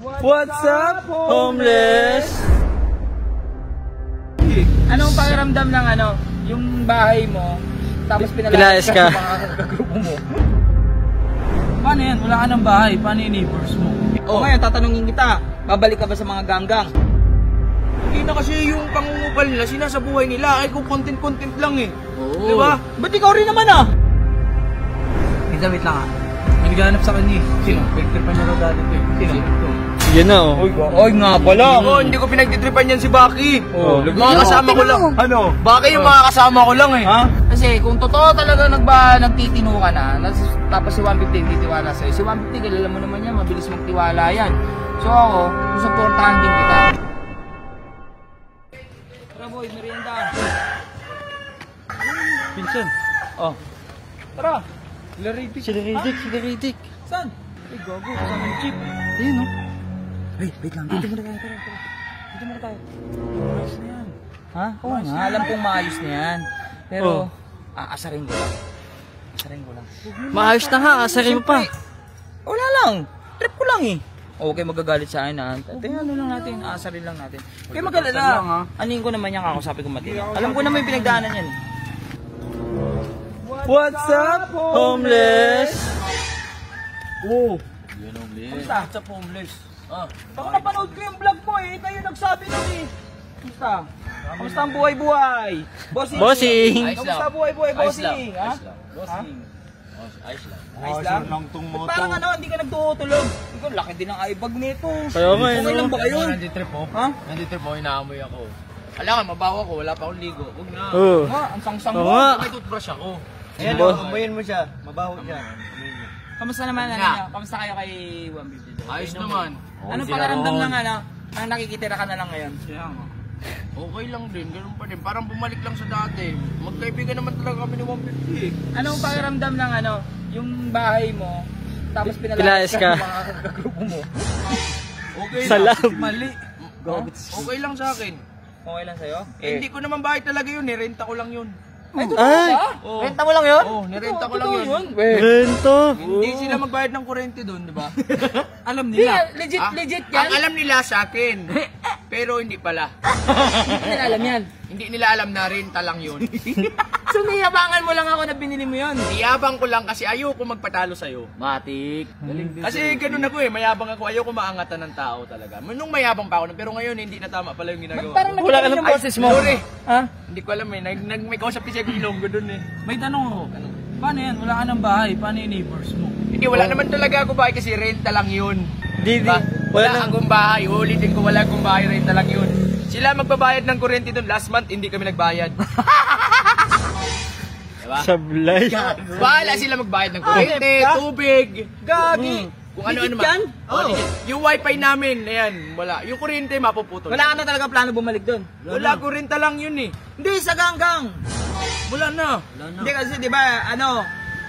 What's up, homeless? Anong pakiramdam ng yung bahay mo, tapos pinalayas ka sa mga kagrupo mo? Paano yan? Wala ka ng bahay. Paano yung neighbors mo? O ngayon, tatanungin kita, babalik ka ba sa mga ganggang? Hindi na kasi yung pangungupal nila, sinasabuhay nila. Ay kung content lang eh. Oo. Diba? Ba't ikaw rin naman Wait lang May naghahanap sa kanya eh. Sino? Pinagtripan niya raw dati ito eh. Sino? Ito. Yan na oh. Oy nga pala. Oo, hindi ko pinagtitripan yan si Baki. Oh, Mga kasama ko lang. Ano? Baki yung mga kasama ko lang eh. Ha? Kasi kung totoo talaga nagtitino ka na, tapos si 150 titiwala sa'yo. Si 150, kilala mo naman yan, mabilis magtiwala yan. So ako, susuportahan din kita. Tara boy, merienda. Pinsan. Oh. Tara. Sila Riddick. Saan? Ay gago, kasama yung jeep. Ayun oh. Wait lang, dito muna tayo. Tara. Dito muna tayo. Ayos na yan. Ha? Oo nga, alam kong maayos na yan. Pero, aasarin ko lang. Maayos na nga, asarin mo pa. Wala lang. Trip ko lang eh. Okay, magagalit sa akin ha. Tingnan lang natin, aasarin lang natin. Kaya mag-alala. Anin ko naman yan, kakusapin ko matino. Alam ko naman yung pinagdaanan yan. What's up, homeless? Oo. Kamusta? What's up, homeless? Baka napanood ko yung vlog mo eh. Kayo nagsabi nun eh. Kamusta? Kamusta ang buhay-buhay? Bossing. Kamusta buhay-buhay, bossing? Ha? Ayos lang. Ayos lang? Ba't parang hindi ka nagtutulog? Ikaw, laki din ang eyebag nito. Kaya nga Okay lang ba kayo? Nanditrip po. Ha? Nanditrip po, inaamoy ako. Alam ka, mabaho ako, wala pa akong ligo. Huwag na. Oh. Nga, ang sangsang Oo mo. nga. May toothbrush ako. Ayan oh. Amoyin mo siya. Mabaho siya. Kamusta naman Nga. Kamusta kayo kay 150? Ayos naman. Anong pakiramdam ng ang nakikitira ka na lang ngayon? Okay lang din, ganun pa din. Parang bumalik lang sa dati. Magkaibigan naman talaga kami ni 150. Anong pakiramdam ng yung bahay mo, tapos Pinalayas ka sa mga kagrupo mo? Okay Salam. lang. Mali. Okay lang sa akin. Okay lang sa'yo? Hindi ko naman bahay talaga yun, nirenta ko lang yun. Ay, Ay. Oo. renta mo lang yun? Oo, nirenta ko lang yun. Rento. Hindi sila magbayad ng kuryente doon, di ba? Alam Hindi, nila. legit yan. Ang alam nila sa akin. Pero hindi pala. Hindi nila alam yan. Hindi nila alam na renta lang yun. Sumiyabangan mo lang ako na binili mo yun. Iyabang ko lang kasi ayoko magpatalo sa'yo. Matik. Kasi ganun ako eh, mayabang ako. Ayoko maangatan ng tao talaga. Nung mayabang pa ako, pero ngayon hindi na tama pala yung ginagawa. Parang Wala ka nakita ng yung boses mo. Sorry. Ha? Hindi ko alam eh. May kausap siya yung Ilonggo dun eh. May tanong ako. Paano yan? Wala ka ng bahay. Paano yung neighbors mo? Hindi, wala naman talaga ako bahay kasi renta lang yun. Di. Diba? Wala Wala akong bahay. Ulitin ko, wala akong bahay, renta lang yun. Sila magbabayad ng kuryente doon. Last month, hindi kami nagbayad. Diba? Sablay. Bahala sila magbayad ng kuryente, tubig. Gagi. Kung ano-ano Legit yan? Oh. Yung wifi namin, ayan, wala. Yung kuryente, mapuputol. Wala ka na talaga plano bumalik doon. Wala, kuryente lang yun eh. Hindi, sa ganggang. Wala na. Hindi kasi, di ba,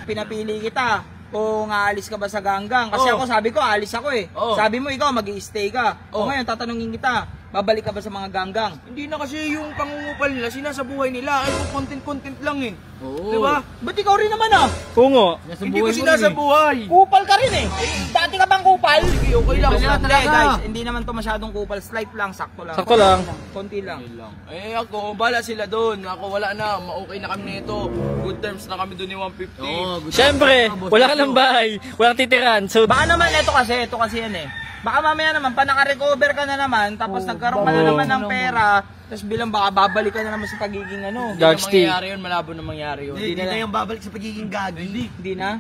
pinapili kita kung aalis ka ba sa ganggang. Kasi Oo. ako, sabi ko, aalis ako eh. Oo. Sabi mo, ikaw, mag-i-stay ka. O Oo. ngayon, tatanungin kita, babalik ka ba sa mga ganggang? Hindi na kasi yung pangungupal nila, sinasabuhay nila. Ay kung content lang eh. Oo. Diba? Ba't ikaw rin naman Kungo. Hindi ko sinasabuhay. Kupal ka rin eh. Dati ka bang kupal? Sige, okay lang. Hindi guys, hindi naman to masyadong kupal. Slight lang, sakto lang. Sakto lang. Konti lang. Eh ako, bala sila doon. Ako wala na, okay na kami nito. Good terms na kami doon ni 150. Siyempre, wala ka ng bahay. Walang titiran. So, Baka naman, ito kasi yan eh. Baka mamaya naman, pa naka-recover ka na naman, tapos nagkaroon ka na naman ng pera, tapos bilang baka babalik ka na naman sa pagiging Hindi Dark na Steve. mangyayari yun, malabo na mangyari yun. Hindi na yung babalik sa pagiging gagi. Hindi na?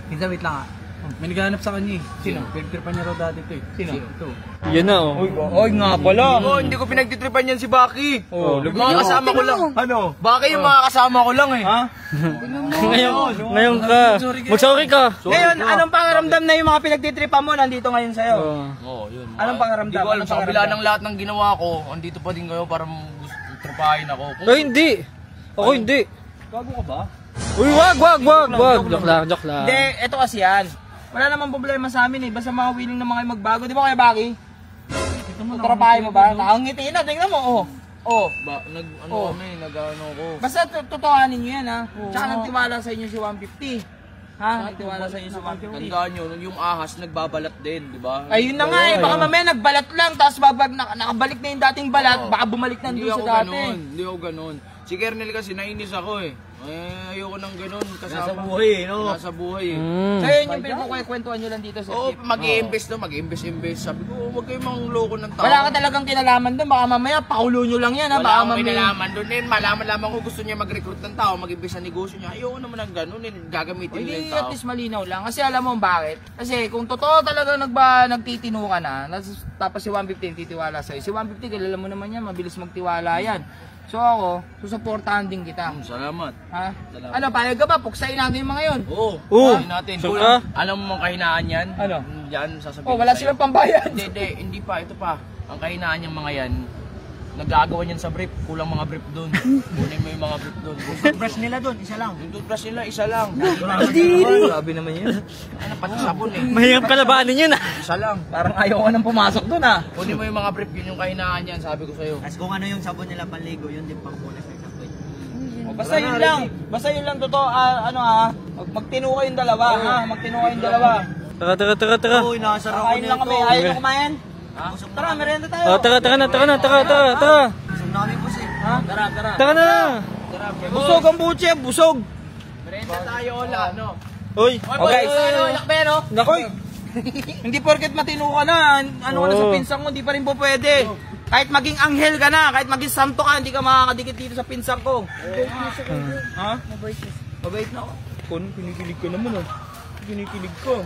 Minsan, wait lang May naghahanap sa kanya eh. Sino? Pinagtripan niya raw dati ito eh. Sino? Ito. yan na oh. Oy nga pala. Oo, hindi ko pinagtitripan yan si Baki. Oh, Mga kasama ko lang. Ano? Baki yung mga kasama ko lang eh. Ha? Ngayon ka. Mag-sorry ka. Ngayon, anong pangaramdam na yung mga pinagtitripan mo nandito ngayon sa'yo? Oo, yun. Anong pangaramdam? Hindi ko alam, Anong sa kabila pangaramdam? ng lahat ng ginawa ko, andito pa din kayo para trupahin ako. Ay, hindi. Ako hindi. Gago ka ba? Uy, wag. Joke lang. Hindi, ito kasi yan. Wala namang problema sa amin eh. Basta mga willing na mga magbago. Di ba kaya Baki? Trapahin mo ba? Nakangiti na. Tingnan mo. Oh. Kami, nag-ano ko. Basta totohanin nyo yan ha. Tsaka nagtiwala sa inyo si 150. Ha? Nagtiwala sa'yo sa 150. Tandaan nyo, yung ahas nagbabalat din, di ba? Ayun na nga eh, baka mamaya nagbalat lang, tapos nakabalik na yung dating balat, baka bumalik na Hindi doon ako sa dati. ganun, hindi ako ganun. Si Kernel kasi nainis ako eh. Ayoko nang ganun kasama. Nasa buhay eh, no? Nasa buhay eh. So yun yung pinagkukwentuhan nyo lang dito sa Oo, jeep. mag-i-invest to, mag-invest. Sabi ko, huwag kayong mangloko ng tao. Wala ka talagang kinalaman doon, baka mamaya pakulo nyo lang yan ha, Wala baka akong mamaya. kinalaman doon din. Malaman lamang ko gusto niya mag-recruit ng tao, mag-invest sa negosyo niya. Ayoko naman ng ganun, gagamitin nila Hindi, yung at tao. least malinaw lang. Kasi alam mo bakit? Kasi kung totoo talaga nagtitino ka na, tapos si 150 titiwala sa'yo. Si 150, kilala mo naman yan, mabilis magtiwala yan. So ako, susuportahan din kita. Salamat. Ha? Salamat. Ano, payag ka ba? Puksain natin yung mga yun. Oo, Oo. natin. Sure Kulang. ka? Alam mo ang kahinaan yan? Ano? Yan, sasabihin Oh, wala ko sa'yo. silang pambayad. Hindi pa, ito pa. Ang kahinaan niyang mga yan, nagagawa niyan sa brief, kulang mga brief doon. Kunin mo yung mga brief doon. Toothbrush nila doon, isa lang. Yung toothbrush nila, isa lang. Grabe naman yun. Ano, pati sabon eh. Mahirap kalabanin yun ah. Isa lang. Parang ayaw ka nang pumasok doon ah. Kunin mo yung mga brief, yun yung kahinaan niyan, sabi ko sa'yo. Tapos kung ano yung sabon nila panligo, yun din pang bonus na sakto. Basta yun lang. Basta yun lang totoo. Magtino kayong dalawa ha. Magtino kayong dalawa. Tara. Uy, nakasarap ko Kain lang kami. nito. Ayaw nyo kumain? Tara, merienda tayo. Oh, tara na. Isang namin po si. Ha? Tara. Tara na. Busog ang butche, busog. Merenda tayo, Ola, no? Uy. Oh guys. Lakbero. Nakoy. Hindi porket matino ka na. Ano ka na sa pinsang mo, hindi pa rin po pwede. Kahit maging anghel ka na, kahit maging santo ka, hindi ka makakadikit dito sa pinsang ko. Ha? Mabait na ako. Kung kinikilig ka naman oh. Kinikilig ko.